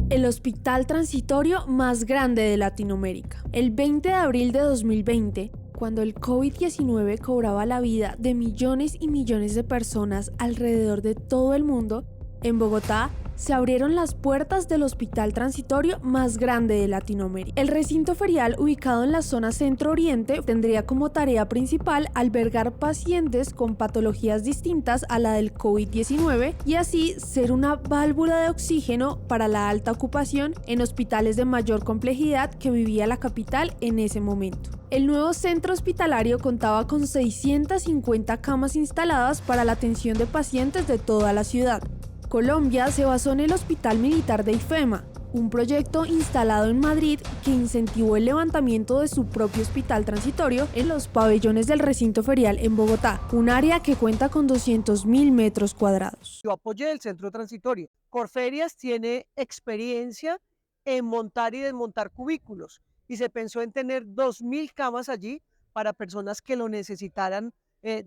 el hospital transitorio más grande de Latinoamérica. El 20 de abril de 2020, cuando el COVID-19 cobraba la vida de millones y millones de personas alrededor de todo el mundo, en Bogotá se abrieron las puertas del hospital transitorio más grande de Latinoamérica. El recinto ferial, ubicado en la zona centro-oriente, tendría como tarea principal albergar pacientes con patologías distintas a la del COVID-19 y así ser una válvula de oxígeno para la alta ocupación en hospitales de mayor complejidad que vivía la capital en ese momento. El nuevo centro hospitalario contaba con 650 camas instaladas para la atención de pacientes de toda la ciudad. Colombia se basó en el Hospital Militar de IFEMA, un proyecto instalado en Madrid que incentivó el levantamiento de su propio hospital transitorio en los pabellones del recinto ferial en Bogotá, un área que cuenta con 200.000 metros cuadrados. Yo apoyé el centro transitorio. Corferias tiene experiencia en montar y desmontar cubículos y se pensó en tener 2.000 camas allí para personas que lo necesitaran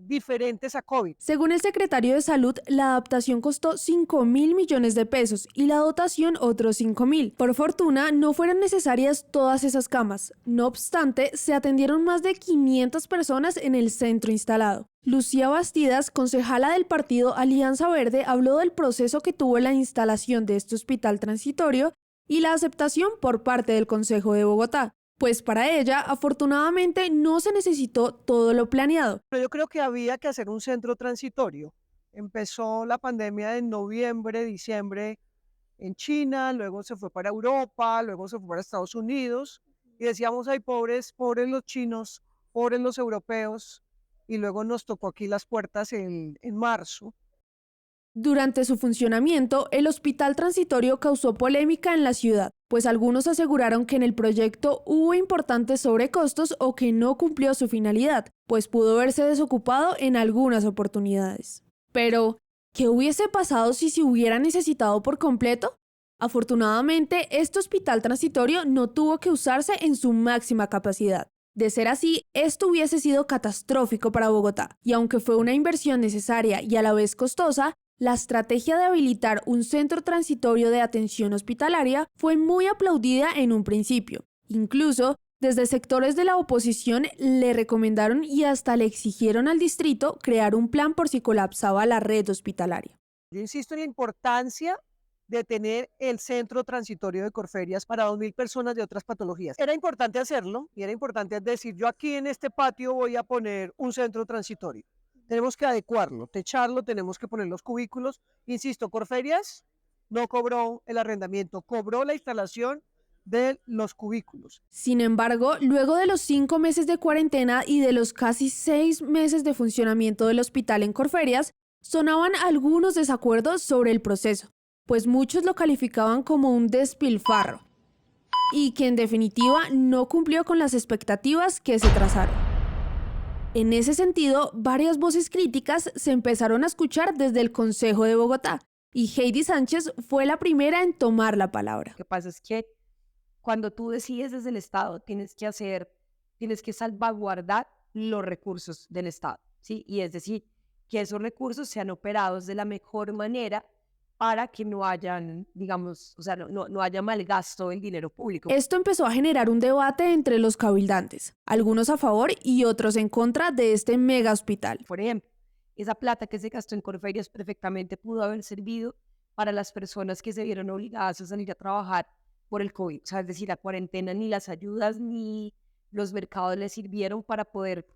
diferentes a COVID. Según el secretario de Salud, la adaptación costó 5.000 millones de pesos y la dotación otros 5.000. Por fortuna, no fueron necesarias todas esas camas. No obstante, se atendieron más de 500 personas en el centro instalado. Lucía Bastidas, concejala del partido Alianza Verde, habló del proceso que tuvo la instalación de este hospital transitorio y la aceptación por parte del Consejo de Bogotá. Pues para ella, afortunadamente, no se necesitó todo lo planeado. Pero yo creo que había que hacer un centro transitorio. Empezó la pandemia en noviembre, diciembre en China, luego se fue para Europa, luego se fue para Estados Unidos y decíamos, ay, pobres, pobres los chinos, pobres los europeos, y luego nos tocó aquí las puertas en marzo. Durante su funcionamiento, el hospital transitorio causó polémica en la ciudad, pues algunos aseguraron que en el proyecto hubo importantes sobrecostos o que no cumplió su finalidad, pues pudo verse desocupado en algunas oportunidades. Pero, ¿qué hubiese pasado si se hubiera necesitado por completo? Afortunadamente, este hospital transitorio no tuvo que usarse en su máxima capacidad. De ser así, esto hubiese sido catastrófico para Bogotá, y aunque fue una inversión necesaria y a la vez costosa, la estrategia de habilitar un centro transitorio de atención hospitalaria fue muy aplaudida en un principio. Incluso, desde sectores de la oposición le recomendaron y hasta le exigieron al distrito crear un plan por si colapsaba la red hospitalaria. Yo insisto en la importancia de tener el centro transitorio de Corferias para 2.000 personas de otras patologías. Era importante hacerlo y era importante decir, yo aquí en este patio voy a poner un centro transitorio. Tenemos que adecuarlo, techarlo, tenemos que poner los cubículos. Insisto, Corferias no cobró el arrendamiento, cobró la instalación de los cubículos. Sin embargo, luego de los 5 meses de cuarentena y de los casi 6 meses de funcionamiento del hospital en Corferias, sonaban algunos desacuerdos sobre el proceso, pues muchos lo calificaban como un despilfarro y que en definitiva no cumplió con las expectativas que se trazaron. En ese sentido, varias voces críticas se empezaron a escuchar desde el Consejo de Bogotá, y Heidi Sánchez fue la primera en tomar la palabra. Lo que pasa es que cuando tú decides desde el Estado, tienes que salvaguardar los recursos del Estado, ¿sí? Y es decir, que esos recursos sean operados de la mejor manera para que no hayan, digamos, o sea, no haya mal gasto del dinero público. Esto empezó a generar un debate entre los cabildantes, algunos a favor y otros en contra de este mega hospital. Por ejemplo, esa plata que se gastó en Corferias perfectamente pudo haber servido para las personas que se vieron obligadas a salir a trabajar por el COVID. O sea, es decir, la cuarentena ni las ayudas ni los mercados les sirvieron para poder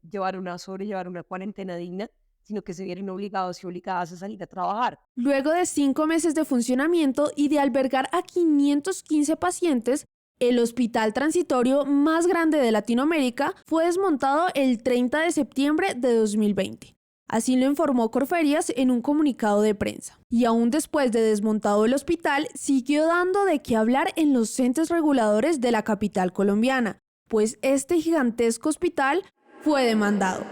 sobrellevar una cuarentena digna, sino que se vieron obligados y obligadas a salir a trabajar. Luego de 5 meses de funcionamiento y de albergar a 515 pacientes, el hospital transitorio más grande de Latinoamérica fue desmontado el 30 de septiembre de 2020. Así lo informó Corferias en un comunicado de prensa. Y aún después de desmontado el hospital, siguió dando de qué hablar en los entes reguladores de la capital colombiana, pues este gigantesco hospital fue demandado.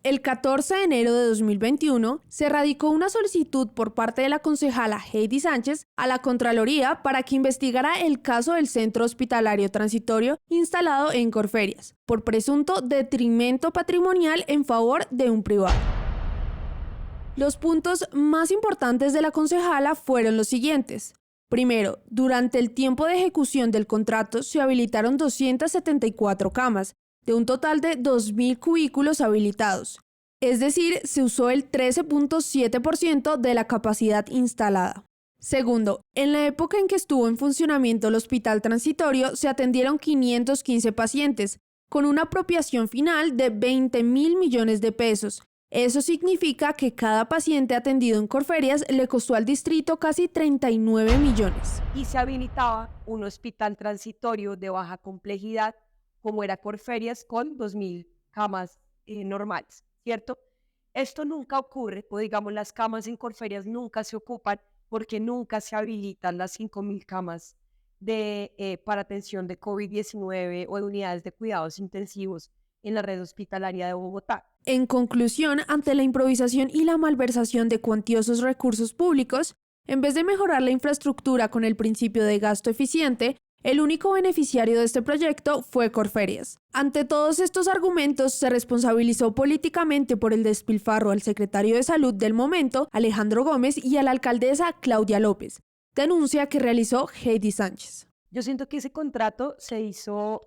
El 14 de enero de 2021 se radicó una solicitud por parte de la concejala Heidi Sánchez a la Contraloría para que investigara el caso del centro hospitalario transitorio instalado en Corferias, por presunto detrimento patrimonial en favor de un privado. Los puntos más importantes de la concejala fueron los siguientes. Primero, durante el tiempo de ejecución del contrato se habilitaron 274 camas, de un total de 2.000 cubículos habilitados. Es decir, se usó el 13.7% de la capacidad instalada. Segundo, en la época en que estuvo en funcionamiento el hospital transitorio se atendieron 515 pacientes, con una apropiación final de 20.000 millones de pesos. Eso significa que cada paciente atendido en Corferias le costó al distrito casi 39 millones. Y se habilitaba un hospital transitorio de baja complejidad, como era Corferias, con 2.000 camas normales, ¿cierto? Esto nunca ocurre, o digamos las camas en Corferias nunca se ocupan porque nunca se habilitan las 5.000 camas para atención de COVID-19 o de unidades de cuidados intensivos en la red hospitalaria de Bogotá. En conclusión, ante la improvisación y la malversación de cuantiosos recursos públicos, en vez de mejorar la infraestructura con el principio de gasto eficiente, el único beneficiario de este proyecto fue Corferias. Ante todos estos argumentos, se responsabilizó políticamente por el despilfarro al secretario de Salud del momento, Alejandro Gómez, y a la alcaldesa Claudia López, denuncia que realizó Heidi Sánchez. Yo siento que ese contrato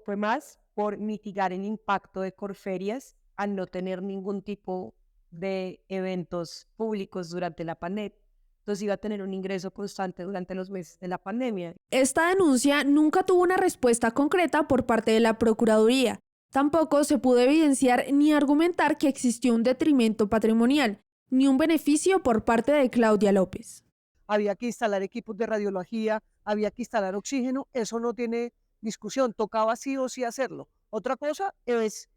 fue más por mitigar el impacto de Corferias al no tener ningún tipo de eventos públicos durante la pandemia. Entonces iba a tener un ingreso constante durante los meses de la pandemia. Esta denuncia nunca tuvo una respuesta concreta por parte de la Procuraduría. Tampoco se pudo evidenciar ni argumentar que existió un detrimento patrimonial, ni un beneficio por parte de Claudia López. Había que instalar equipos de radiología, había que instalar oxígeno, eso no tiene discusión, tocaba sí o sí hacerlo. Otra cosa es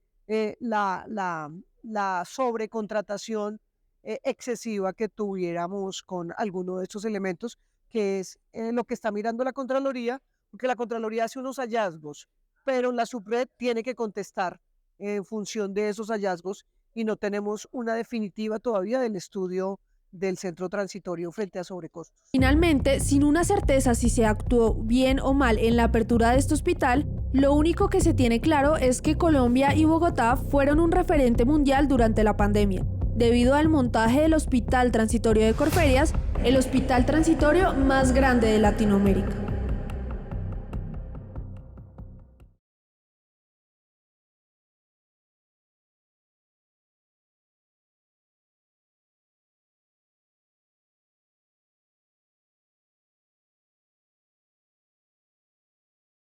la sobrecontratación excesiva que tuviéramos con alguno de estos elementos, que es lo que está mirando la Contraloría, porque la Contraloría hace unos hallazgos, pero la Supred tiene que contestar en función de esos hallazgos y no tenemos una definitiva todavía del estudio del centro transitorio frente a sobrecostos. Finalmente, sin una certeza si se actuó bien o mal en la apertura de este hospital, lo único que se tiene claro es que Colombia y Bogotá fueron un referente mundial durante la pandemia, debido al montaje del Hospital Transitorio de Corferias, el hospital transitorio más grande de Latinoamérica.